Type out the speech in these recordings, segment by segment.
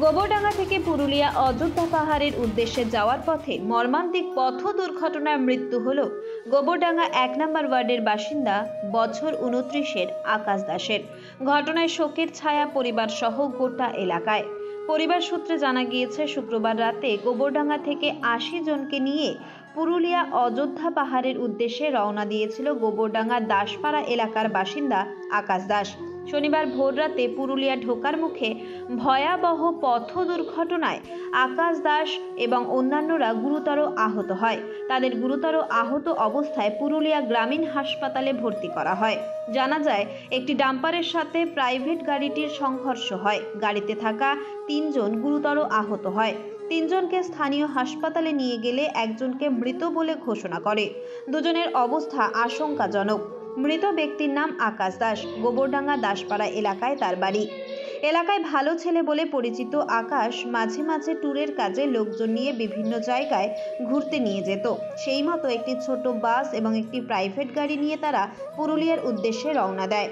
গোবরডাঙ্গা থেকে পুরুলিয়া অযোধ্যা পাহাড়ের উদ্দেশ্যে যাওয়ার পথে মর্মান্তিক পথ দুর্ঘটনায় মৃত্যু হল গোবরডাঙ্গা ১ নম্বর ওয়ার্ডের বাসিন্দা বছর ২৯-এর আকাশ দাসের। ঘটনায় শোকের ছায়া পরিবার সহ গোটা এলাকায়। পরিবার সূত্রে জানা গিয়েছে, শুক্রবার রাতে গোবরডাঙ্গা থেকে ৮০ জনকে নিয়ে পুরুলিয়া অযোধ্যা পাহাড়ের উদ্দেশ্যে রওনা দিয়েছিল গোবরডাঙ্গা দাসপাড়া এলাকার বাসিন্দা আকাশ দাস। শনিবার ভোররাতে পুরুলিয়া ঢোকার মুখে ভয়াবহ পথ দুর্ঘটনায় আকাশ দাস এবং অন্যান্যরা গুরুতর আহত হয়। তাদের গুরুতর আহত অবস্থায় পুরুলিয়া গ্রামীণ হাসপাতালে ভর্তি করা হয়। জানা যায়, একটি ডাম্পারের সাথে প্রাইভেট গাড়িটির সংঘর্ষ হয়। গাড়িতে থাকা ৩ জন গুরুতর আহত হয়। ৩ জনকে স্থানীয় হাসপাতালে নিয়ে গেলে একজনকে মৃত বলে ঘোষণা করে। দুজনের অবস্থা আশঙ্কাজনক। মৃত ব্যক্তির নাম আকাশ দাস। গোবরডাঙ্গা দাসপাড়া এলাকায় তার বাড়ি। এলাকায় ভালো ছেলে বলে পরিচিত আকাশ মাঝে মাঝে ট্যুরের কাজে লোকজন নিয়ে বিভিন্ন জায়গায় ঘুরতে নিয়ে যেত। সেই মতো একটি ছোট বাস এবং একটি প্রাইভেট গাড়ি নিয়ে তারা পুরুলিয়ার উদ্দেশ্যে রওনা দেয়।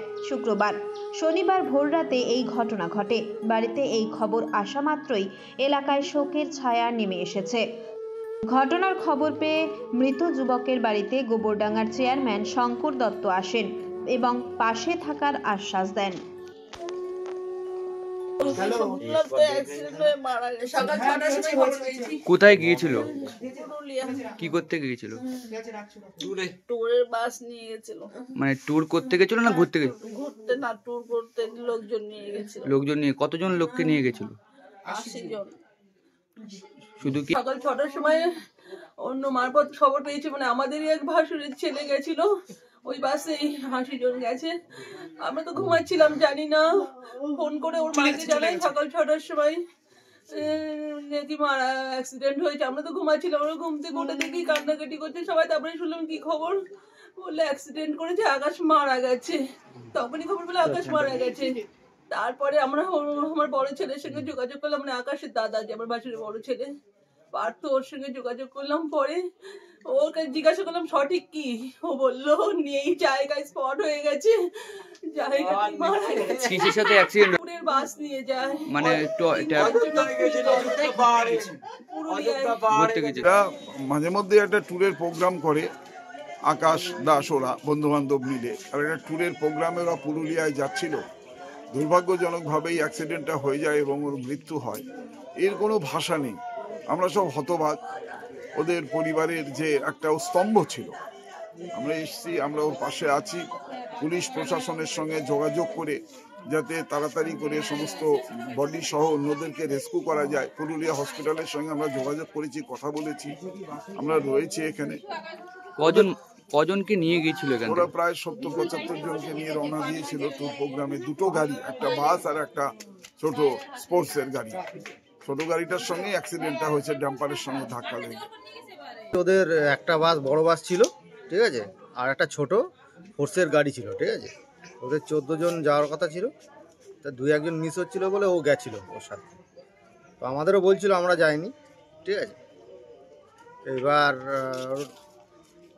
শনিবার ভোররাতে এই ঘটনা ঘটে। বাড়িতে এই খবর আসা মাত্রই এলাকায় শোকের ছায়া নেমে এসেছে। ঘটনার খবর পেয়ে মৃত যুবকের বাড়িতে গোবরডাঙ্গার চেয়ারম্যান শঙ্কর দত্ত আসেন এবং পাশে থাকার আশ্বাস দেন। কোথায় গিয়েছিল? কি করতে গিয়েছিল? ট্যুরের বাস নিয়ে গেছিল। মানে ট্যুর করতে গেছিল না ঘুরতে গেছিল? ঘুরতে না, ট্যুর করতে লোকজন নিয়ে গেছিল। লোকজন নিয়ে কতজন লোককে নিয়ে গেছিল? ৮০ জন। শুধু কি সকাল ৬টার সময় অন্য মারফত খবর পেয়েছি, মানে আমাদেরই এক ভাসুরের ছেলে গেছিল ওই বাসে। ৮০ জন গেছে। আমরা তো ঘুমাচ্ছিলাম, জানি না। ফোন করে ওর মাকে জানাই সকাল ৬টার সময় নাকি মারা অ্যাক্সিডেন্ট হয়েছে। আমরা তো ঘুমাচ্ছিলাম, আমরা ঘুম থেকে উঠে দেখি কান্নাকাটি করছে সবাই। তারপরে শুনলাম কি খবর, বললে অ্যাক্সিডেন্ট করেছে, আকাশ মারা গেছে। তখনই খবর পেলে আকাশ মারা গেছে। তারপরে আমরা আমার বড় ছেলের সঙ্গে যোগাযোগ করলাম, মানে আকাশের দাদা যে আমার বাসুরের বড় ছেলে পার্থ, ওর সঙ্গে যোগাযোগ করলাম। পরে ওকে জিজ্ঞাসা করলাম সঠিক কি, ও বললো নেই, জায়গায় স্পট হয়ে গেছে, জায়গায় মারা গেছে। কিসের সাথে অ্যাক্সিডেন্ট? ট্যুরের বাস নিয়ে যায়, মানে মাঝে মধ্যে একটা ট্যুরের প্রোগ্রাম করে আকাশ দাস, ওরা বন্ধু বান্ধব মিলে। আর একটা ট্যুরের প্রোগ্রামে ওরা পুরুলিয়ায় যাচ্ছিল। দুর্ভাগ্যজনকভাবেই অ্যাক্সিডেন্টটা হয়ে যায় এবং ওর মৃত্যু হয়। এর কোনো ভাষা নেই। আমরা সব হতবাক। ওদের পরিবারের যে একটা স্তম্ভ ছিল, আমরা এসেছি, আমরা ওর পাশে আছি। পুলিশ প্রশাসনের সঙ্গে যোগাযোগ করে যাতে তাড়াতাড়ি করে সমস্ত বডি সহ অন্যদেরকে রেস্কিউ করা যায়, পুরুলিয়া হসপিটালের সঙ্গে আমরা যোগাযোগ করেছি, কথা বলেছি। আমরা রয়েছি এখানে। কজনকে নিয়ে গিয়েছিল এখানে? ওরা প্রায় ৭০-৭৫ জনকে নিয়ে রওনা দিয়েছিল ট্যুর প্রোগ্রামে। দুটো গাড়ি, একটা বাস আর একটা ছোট স্পোর্টসের গাড়ি। ছোট গাড়িটার সঙ্গে অ্যাক্সিডেন্টটা হয়েছে, ডাম্পারের সঙ্গে ধাক্কা লেগে। ওদের একটা বাস, বড় বাস ছিল, ঠিক আছে, আর একটা ছোট ফোর্সের গাড়ি ছিল, ঠিক আছে। ওদের ১৪ জন যাওয়ার কথা ছিল, তা ২-১ জন মিস হচ্ছিল বলে ও গেছিল ওর সাথে। তো আমাদেরও বলছিল, আমরা যাইনি, ঠিক আছে। এবার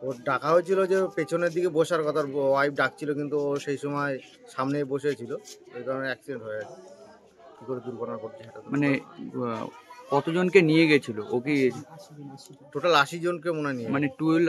ওর ডাকা হয়েছিল যে পেছনের দিকে বসার কথা, ওয়াইফ ডাকছিল, কিন্তু ও সেই সময় সামনে বসেছিল, ওই কারণে অ্যাক্সিডেন্ট হয়ে গেছে। কী করে দুর্ঘটনা ঘটছে সেটা মানে কতজনকে নিয়ে গেছিল? ও কি টোটাল ৮০ জনকে মনে হয় নিয়ে, মানে টুয়েল